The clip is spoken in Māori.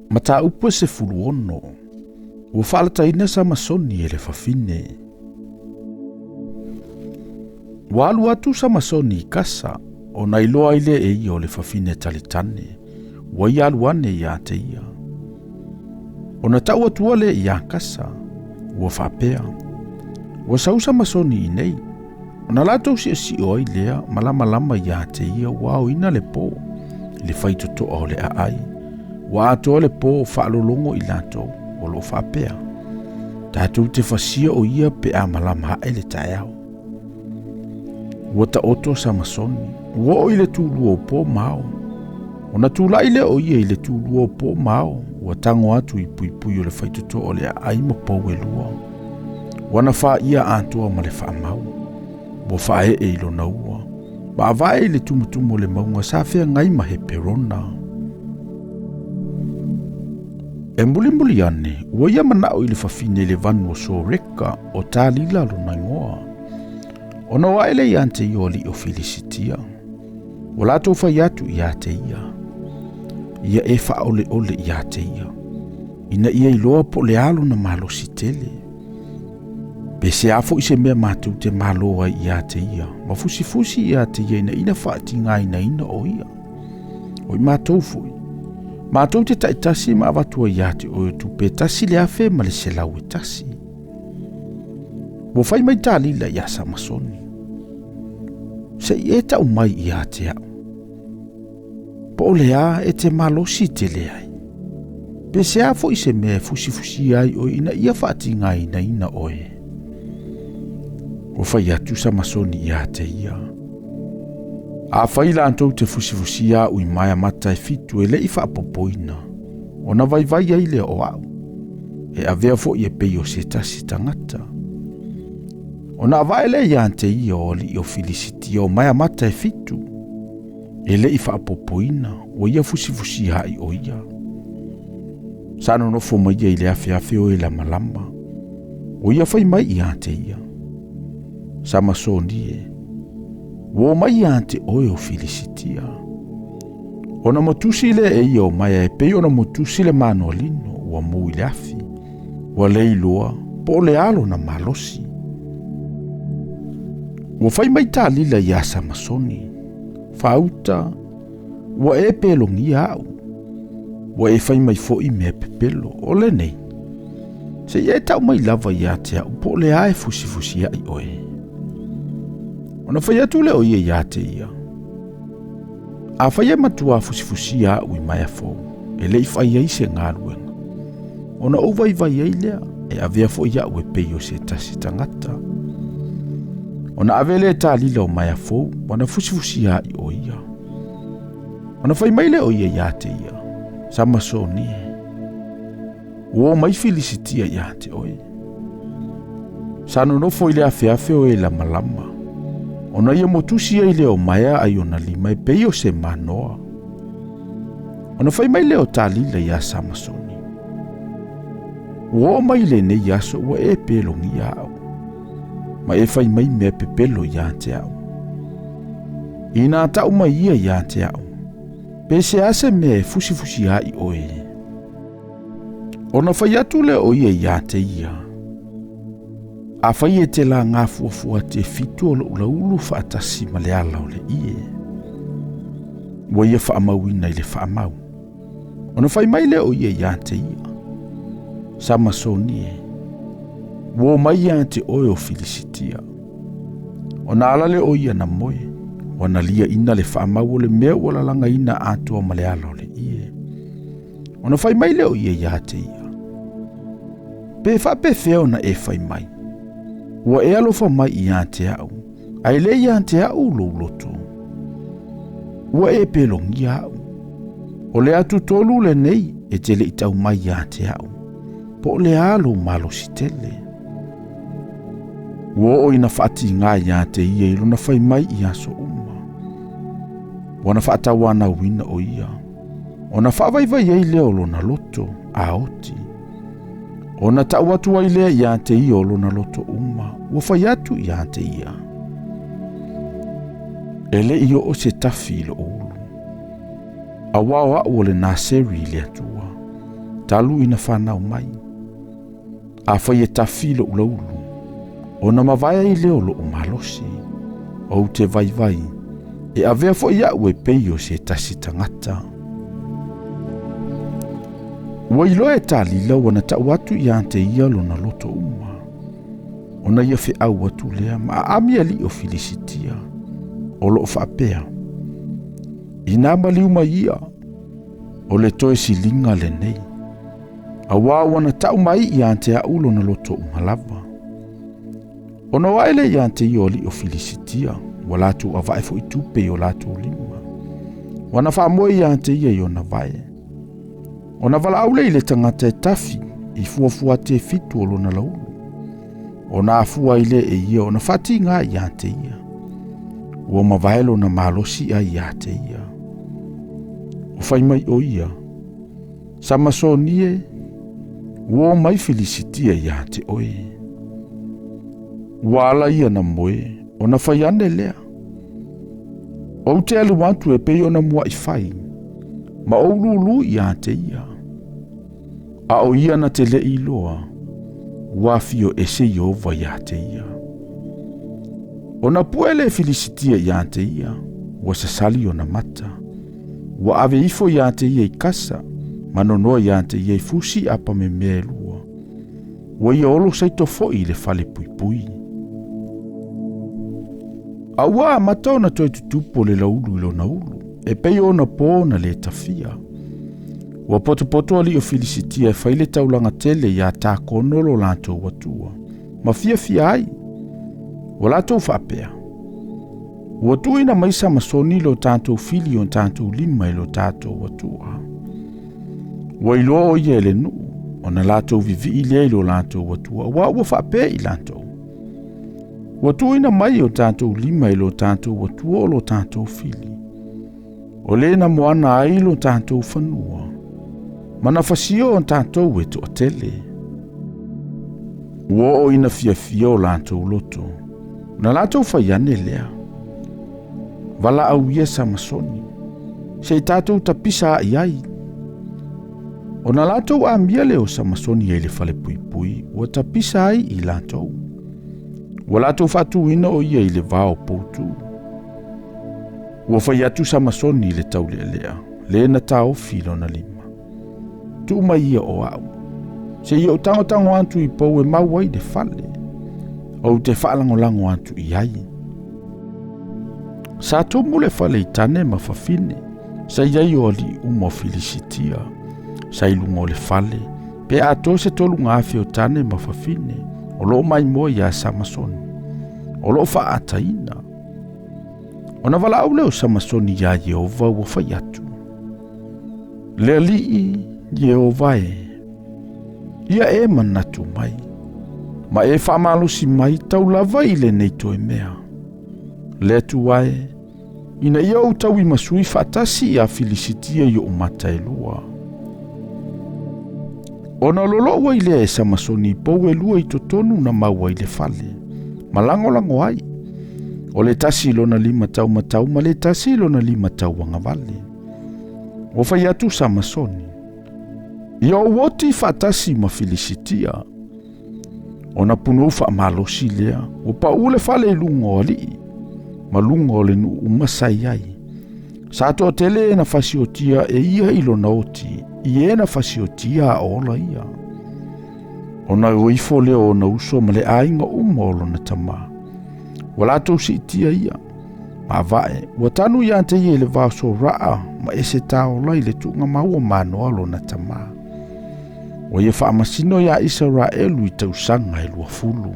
Mata upo se fuluono. Ua whaalataina sa masoni e le whawhine. Walu atu sa masoni I kasa, o na iloa ile e ia o le whawhine talitane, wa ia aluane ia te ia. O na tau atua le ia kasa, ua whapea. Ua sausa masoni I nei, o na latou si oi lea, malama ia te ia, wao ina le po, le whaitotoa o le aai. Wa ato le po whaalolongo I latou, o lo whapea. Tātou te whasia o ia pe a malama hae le taeao. Ua ta oto sa masoni, ua o ile tūlua o pō mao. O na tūla ile o ia ile tūlua o pō mao, ua tango atu I pui o le whaitoto o le ai ma pau e lua. Wana wha ia antua ma le wha mau. Ua wha e ilo na ua. Ba avae ile tumutumo le maunga sa whea ngai ma he perona. E muli ane, ua ia manao I le whawhine le vanu o so reka o tā lila lo na ngoa. Ona wa ele I ante I oli o Felicitia. O lato whai atu I ate ia. Ia e wha ole I ate ia. Ina ia iloa po le alo na malo si tele. Pe se afo I se mea mātou te maloa I ate ia. Ma fusi I ate ia ina whaati ngā ina o ia. O I mātou fui. Mātou te taitasi ma avatua I ate o tu pe tasi le afe ma le se lau e tasi. Wo fai mai tālila I asa masoni. Se I e tau mai I ate au. Po le a e te malosi te le ai. Pe se a fo I se mea fusi ai o ina ia whaati ngā ina oe. Wo fai atu sa masoni I ate ia. A fai la antou te fusi a ui mai mata e fitu e le I whaapopoina. Ona vai ai le o au. E a vea fo I e pei o se tasi tangata. Ona avaele I ante ia o li o Felicitia o mai mata e fitu. E le I whaapopoina o ia fusi hai o ia. Sano no fo mai I le afe o la malama. O ia fai mai I ante ia. Sama soni e. Wo mai I ante o Felicitia. Ona motusi le e ia o mai e pei ona motusi le manolino ua mui le afi. Ua le iloa po le alo na malosi. Ua fai mai tā lila I asa masoni. Fauta, ua e pelongi au. Ua e fai mai fo I mea pepelo, o le nei. Se e tau mai lava I ate au, po le ae fusi ai oe. Ona fai atu le o ia I ate ia. A fai e matua fusi au I mai a fo, e le I fai ai se ngaruenga. Ona o vai ai lea, e avea fo ia ue pei o se tasi tangata. Ona avele tā lila o mai a fo, wana fusi ai o ia. Ona fai mai le o ia I ate ia, sama so ni e. Uo mai Felicitia I ate oe. Sano no foi le afe o e la malama. Ona ia motusi ai le o maia ai ona lima e pei o se manoa. Ona fai mai le o tā lila I asa masoni. Uo mai le nei aso ua e pelongi au. Ma e fai mai mea pepelo I ate au. Ina tau mai ia I ate au. Pe se ase mea fusi ai oe. Ona fai atu le o ia I ate ia. A fai e te la ngā fuafua te fitu o ulu whaatasi ma le ala o le ie. Wa ia whaamauina I le whaamau. Ona fai mai le o ia I ate ia. Sama soni e. Wo mai I ate oe o Felicitia. Ona ala le o ia na moe. Wana lia ina le whaamau o le mea o la langa ina atua ma le ala o le ie. Ona fai mai le o ia I ate ia. Pe whape feo na e fai mai. Ua e alofa mai I ate au. Ai le I ate au lo loto. Ua e pelongi au. O le atu tolu le nei e te le itau mai I ate au. Po le alo malo si tele. Ua o ina whaati ngā I ate ia ilo na fai mai I aso uma. Wana whaata wana wina o ia. Ona whaavai ei leo lo na loto a oti. Ona tau atu ai lea I ate ia o lo na loto uma. Ua fai atu I ate ia. Ele iyo o se tafi ilo ulu. A wao o le naseri le atua. talu ina whanau mai. A whai e tawhilo ulaulu, o na mawaya I leo lo o malosi, o te vai, e a vea fo ia ue peio se tasi tangata. Ua ilo e talila wana tau atu I ante ia lo na loto uma. Ona ia fe au atu lea ma ami ali o filisitia, o lo whaapea. Ina maliu mai ia, o le toe silinga le nei. A wana tau mai I ante a ulo na loto umalava. Ona waile I ante I oli o filisitia, walatu a vae fo I tupe o latu lima. Wana wha moe I ante ia I ona vae. Ona wala aule I le tangata e tafi, I fuafua te fitu o lona laulu. Ona afua I le e ia ona whati ngā I ante ia. Ua mawaelo na malosi a I ante ia. O whai mai o ia. Samasonie, ua mai felicitia I ante oe. Ua ala ia na moe, ona whai ane lea. O te alu wantu e pei ona mua I whai. Ma o lulu I ante ia. A o ia na te le I loa. Wafio e se Yehova I ante ia. Ona puele felicitia I ante ia. Ua sasali ona mata. Ua ave ifo I ante ia I kasa. Manonoa I ante ia I fusi apa me mea lua. Ua ia olo saito foi le fale pui. A ua amata ona toi tutupo le laulu ilo na ulu. E pei ona po na le tafia. Ua poto ali o felicitia e whaile taulanga tele ia tā konolo lantou watua. Ma fia ai. Ua lantou whaapea. Ua tuina maisa masoni lo tātou fili o tātou lima ilo tātou watua. Ua iloa o ia ele nuu. Ona lantou vivi ile ilo lantou watua. Ua whaapea I lantou. Ua tuina mai o tātou lima ilo tātou watua o lo tātou fili. O le na moana ai lo tātou whanua. Mana fasio on tātou e to atele. Ua o ina fia o lantou loto. Na lantou whaiane lea. Vala au ia samasoni. Se tātou tapisa ai. O na lantou amia leo samasoni e le fale pui. Ua tapisa ai I lantou. Ua lantou whatu ina o ia I le vao poutu. Ua whai atu samasoni le tau lea. Le na tau filo na lima. Tu mai ia o au. Se ia o tango antu I pou e mau ai de fale. O te whaalango antu I ai. Sa tō mule fale I tane ma whawhine. Sa iai o ali umo felicitia. Sa ilungo le fale. Pe a tō se tolu ngāwhi o tane ma whawhine. O lo mai mo ia samasoni. O lo whaataina. O na wala au leo samasoni ia Yehova ua whai atu. Lea lii Yehova e. Ia e manatu mai. Ma e whaamalosi mai tau lava I le nei toi mea. Lea tuai. Ina ia o tau I masui whaatasi a felicitia I o mata e lua. Ona lolo ua I lea e samasoni pou e lua I totonu na maua I le fale. Malango ai. O le tasi lona lima tau matau ma le tasi lona lima tau angavale. O whai atu samasoni. Ia o woti whaatasi ma felicitia. O na puno whaamalosi lea. O pa ule fale lungo ali. Ma lungo le nu umasai ai. Sa toa tele na fasiotia e ia ilo na oti. I na fasiotia a ola ia. O na uifo leo na uso ma le ainga umolo na tama. Wala tau si itia ia. Ma vae, ua tanu ia ante ia le vaso raa ma ese tao lai le tunga maua manoalo na tama. Wa ia Faamasino ia Israelu I tausanga I lua fulu.